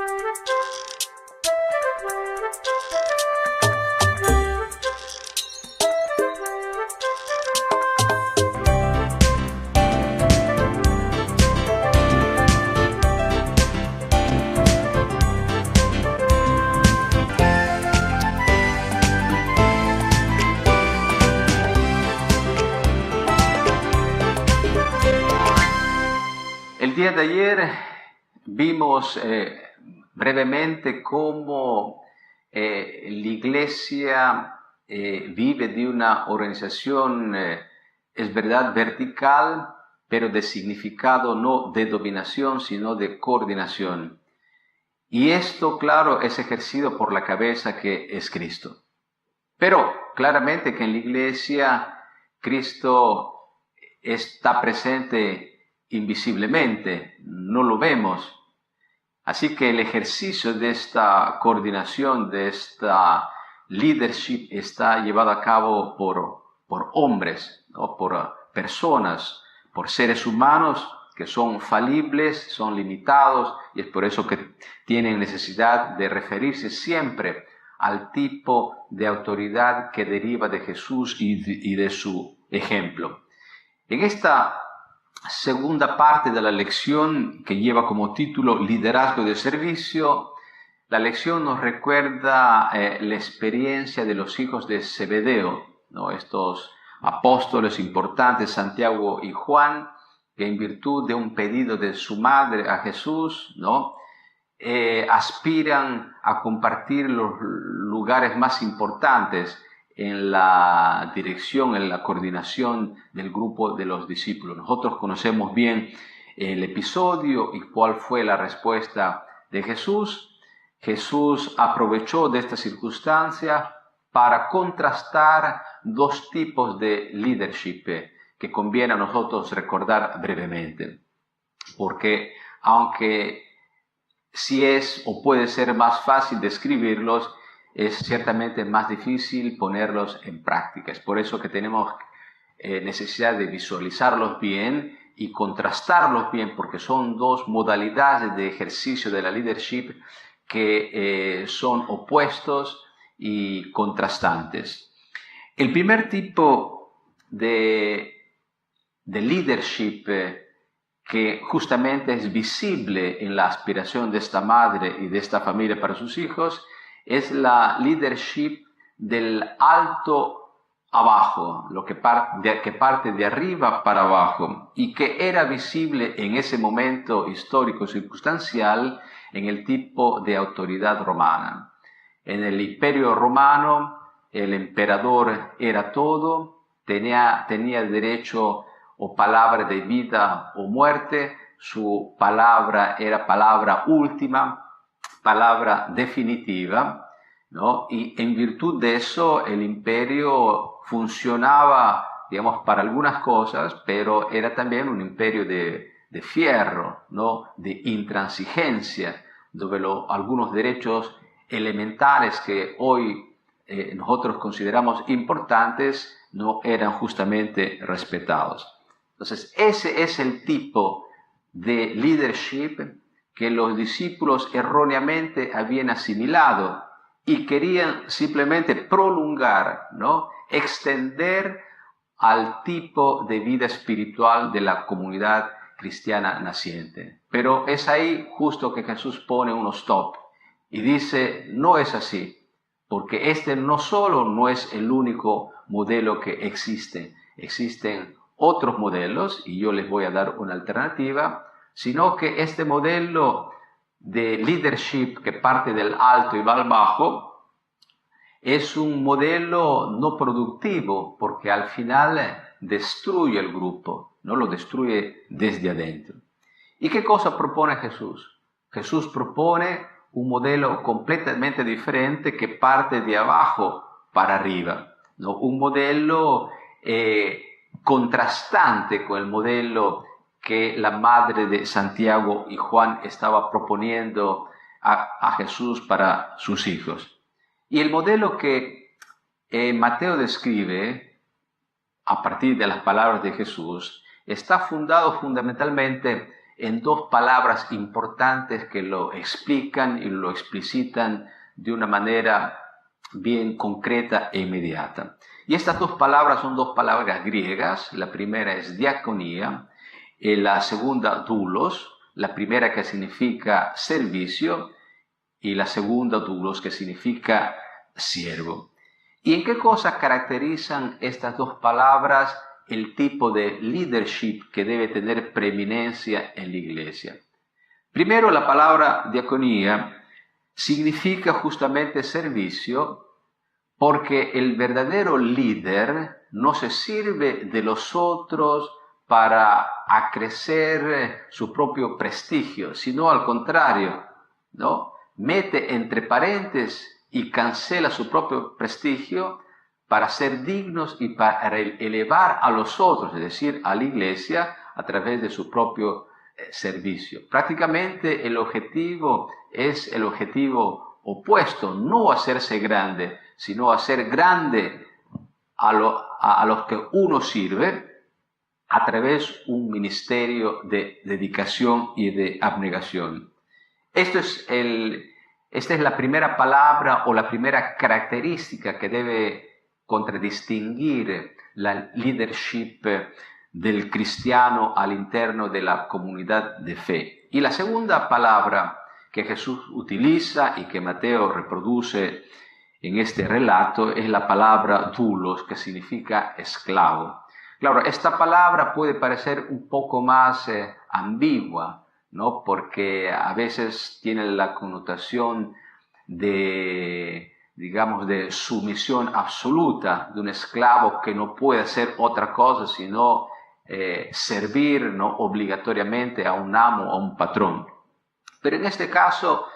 El día de ayer vimos brevemente cómo la Iglesia vive de una organización, es verdad, vertical, pero de significado no de dominación, sino de coordinación. Y esto, claro, es ejercido por la cabeza que es Cristo. Pero claramente que en la Iglesia Cristo está presente invisiblemente, no lo vemos. Así que el ejercicio de esta coordinación, de esta leadership, está llevado a cabo por hombres, ¿no? Por personas, por seres humanos que son falibles, son limitados, y es por eso que tienen necesidad de referirse siempre al tipo de autoridad que deriva de Jesús y de su ejemplo. En esta segunda parte de la lección, que lleva como título Liderazgo de Servicio, la lección nos recuerda la experiencia de los hijos de Zebedeo, ¿no? Estos apóstoles importantes, Santiago y Juan, que en virtud de un pedido de su madre a Jesús, ¿no? Aspiran a compartir los lugares más importantes en la dirección, en la coordinación del grupo de los discípulos. Nosotros conocemos bien el episodio y cuál fue la respuesta de Jesús. Jesús aprovechó de esta circunstancia para contrastar dos tipos de leadership que conviene a nosotros recordar brevemente. Porque aunque sí es o puede ser más fácil describirlos, es ciertamente más difícil ponerlos en práctica. Es por eso que tenemos necesidad de visualizarlos bien y contrastarlos bien, porque son dos modalidades de ejercicio de la leadership que son opuestos y contrastantes. El primer tipo de leadership que justamente es visible en la aspiración de esta madre y de esta familia para sus hijos, es la leadership del alto abajo, lo que parte de arriba para abajo, y que era visible en ese momento histórico circunstancial en el tipo de autoridad romana. En el Imperio Romano, el emperador era todo, tenía derecho o palabra de vida o muerte, su palabra era palabra última, palabra definitiva, ¿no? Y en virtud de eso el imperio funcionaba, digamos, para algunas cosas, pero era también un imperio de fierro, ¿no? De intransigencia, donde algunos derechos elementales que hoy nosotros consideramos importantes no eran justamente respetados. Entonces, ese es el tipo de leadership que los discípulos erróneamente habían asimilado y querían simplemente prolongar, ¿no? Extender al tipo de vida espiritual de la comunidad cristiana naciente. Pero es ahí justo que Jesús pone un stop y dice, no es así, porque este no solo no es el único modelo que existe, existen otros modelos y yo les voy a dar una alternativa, sino que este modelo de leadership que parte del alto y va al bajo es un modelo no productivo porque al final destruye el grupo, no lo destruye desde adentro. ¿Y qué cosa propone Jesús? Jesús propone un modelo completamente diferente que parte de abajo para arriba, ¿no? Un modelo contrastante con el modelo que la madre de Santiago y Juan estaba proponiendo a Jesús para sus hijos. Y el modelo que Mateo describe a partir de las palabras de Jesús está fundado fundamentalmente en dos palabras importantes que lo explican y lo explicitan de una manera bien concreta e inmediata. Y estas dos palabras son dos palabras griegas. La primera es diaconía y la segunda doulos. La primera que significa servicio y la segunda doulos que significa siervo. ¿Y en qué cosas caracterizan estas dos palabras el tipo de leadership que debe tener preeminencia en la iglesia? Primero, la palabra diaconía significa justamente servicio, porque el verdadero líder no se sirve de los otros para acrecer su propio prestigio, sino al contrario, ¿no? Mete entre paréntesis y cancela su propio prestigio para ser dignos y para elevar a los otros, es decir, a la iglesia, a través de su propio servicio. Prácticamente el objetivo es el objetivo opuesto, no hacerse grande, sino hacer grande a los que uno sirve a través de un ministerio de dedicación y de abnegación. Esta es la primera palabra o la primera característica que debe contradistinguir la leadership del cristiano al interno de la comunidad de fe. Y la segunda palabra que Jesús utiliza y que Mateo reproduce en este relato es la palabra doulos, que significa esclavo. Claro, esta palabra puede parecer un poco más ambigua, ¿no? Porque a veces tiene la connotación de, digamos, de sumisión absoluta, de un esclavo que no puede hacer otra cosa sino servir, ¿no?, obligatoriamente a un amo o a un patrón. Pero en este caso,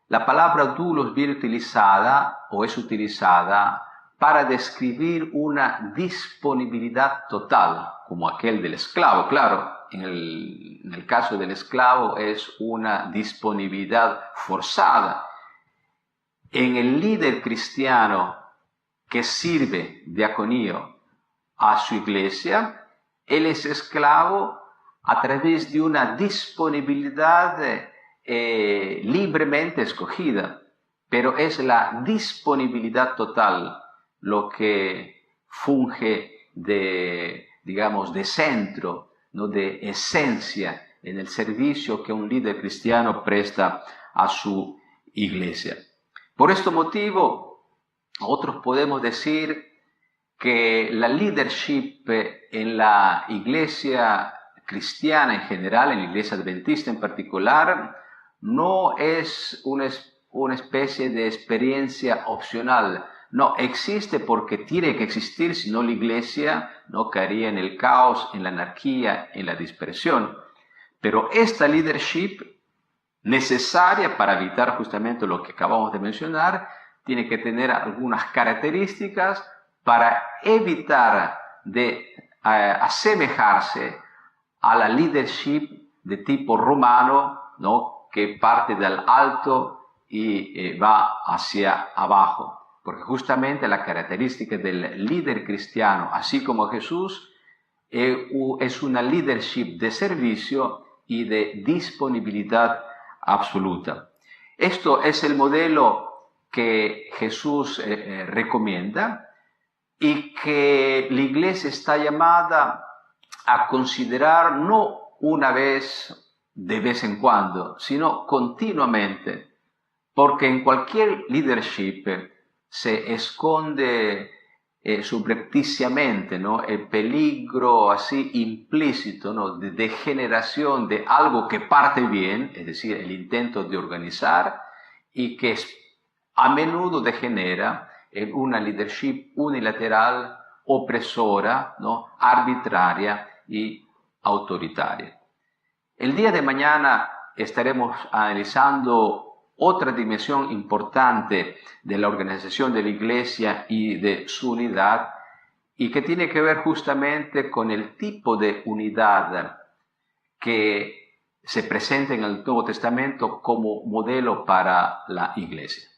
la palabra doulos viene utilizada o es utilizada para describir una disponibilidad total, como aquel del esclavo. Claro, en el caso del esclavo es una disponibilidad forzada. En el líder cristiano que sirve diaconía a su iglesia, él es esclavo a través de una disponibilidad libremente escogida, pero es la disponibilidad total lo que funge de, digamos, de centro, ¿no?, de esencia en el servicio que un líder cristiano presta a su iglesia. Por este motivo, nosotros podemos decir que la leadership en la iglesia cristiana en general, en la iglesia adventista en particular, no es una especie de experiencia opcional. No, existe porque tiene que existir, si no la iglesia no caería en el caos, en la anarquía, en la dispersión. Pero esta leadership necesaria para evitar justamente lo que acabamos de mencionar, tiene que tener algunas características para evitar de asemejarse a la leadership de tipo romano, ¿no?, que parte del alto y va hacia abajo. Porque justamente la característica del líder cristiano, así como Jesús, es una leadership de servicio y de disponibilidad absoluta. Esto es el modelo que Jesús recomienda y que la iglesia está llamada a considerar no una vez, de vez en cuando, sino continuamente, porque en cualquier leadership se esconde subrepticiamente, ¿no?, el peligro así implícito, ¿no?, de degeneración de algo que parte bien, es decir, el intento de organizar, y que a menudo degenera en una leadership unilateral, opresora, ¿no?, arbitraria y autoritaria. El día de mañana estaremos analizando otra dimensión importante de la organización de la iglesia y de su unidad, y que tiene que ver justamente con el tipo de unidad que se presenta en el Nuevo Testamento como modelo para la iglesia.